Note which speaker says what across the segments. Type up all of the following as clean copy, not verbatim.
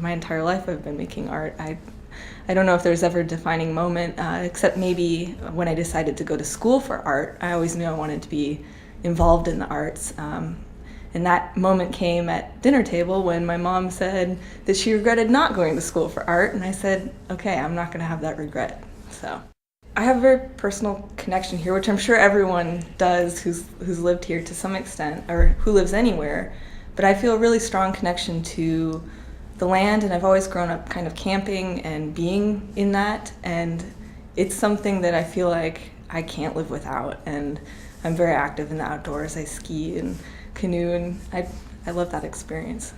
Speaker 1: my entire life I've been making art. I don't know if there's ever a defining moment, except maybe when I decided to go to school for art. I always knew I wanted to be involved in the arts. And that moment came at dinner table when my mom said that she regretted not going to school for art, and I said, okay, I'm not going to have that regret. So I have a very personal connection here, which I'm sure everyone does who's lived here to some extent, or who lives anywhere. But I feel a really strong connection to the land, and I've always grown up kind of camping and being in that, and it's something that I feel like I can't live without. And I'm very active in the outdoors. I ski and canoe, and I love that experience.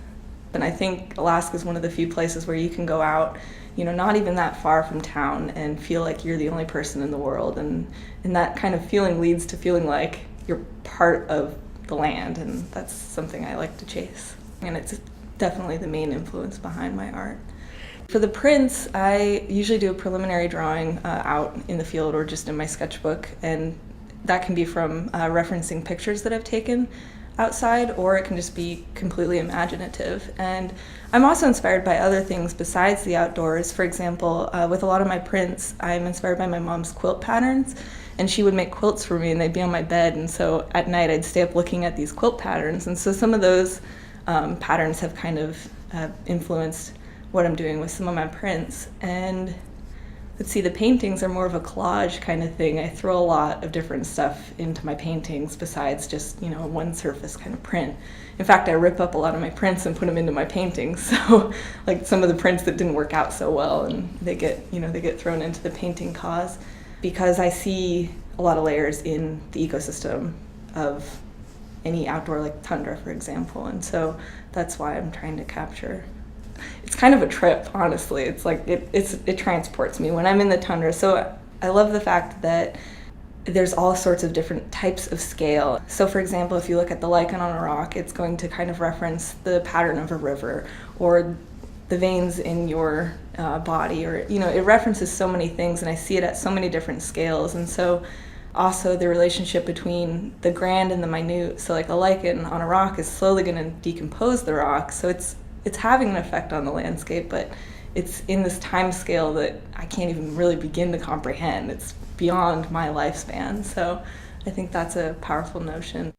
Speaker 1: And I think Alaska is one of the few places where you can go out, not even that far from town, and feel like you're the only person in the world, and that kind of feeling leads to feeling like you're part of the land, and that's something I like to chase. And it's definitely the main influence behind my art. For the prints, I usually do a preliminary drawing out in the field or just in my sketchbook, and that can be from referencing pictures that I've taken outside, or it can just be completely imaginative. And I'm also inspired by other things besides the outdoors. For example, with a lot of my prints, I'm inspired by my mom's quilt patterns, and she would make quilts for me, and they'd be on my bed, and so at night I'd stay up looking at these quilt patterns, and so some of those patterns have kind of influenced what I'm doing with some of my prints. And let's see, the paintings are more of a collage kind of thing. I throw a lot of different stuff into my paintings besides just, one surface kind of print. In fact, I rip up a lot of my prints and put them into my paintings. So like some of the prints that didn't work out so well, and they get thrown into the painting cause, because I see a lot of layers in the ecosystem of any outdoor, like tundra, for example. And so that's why I'm trying to capture. It's kind of a trip, honestly. It's like it transports me when I'm in the tundra. So I love the fact that there's all sorts of different types of scale. So for example, if you look at the lichen on a rock, it's going to kind of reference the pattern of a river, or the veins in your body, or it references so many things, and I see it at so many different scales. And so also the relationship between the grand and the minute. So like a lichen on a rock is slowly going to decompose the rock, so it's having an effect on the landscape, but it's in this time scale that I can't even really begin to comprehend. It's beyond my lifespan. So I think that's a powerful notion.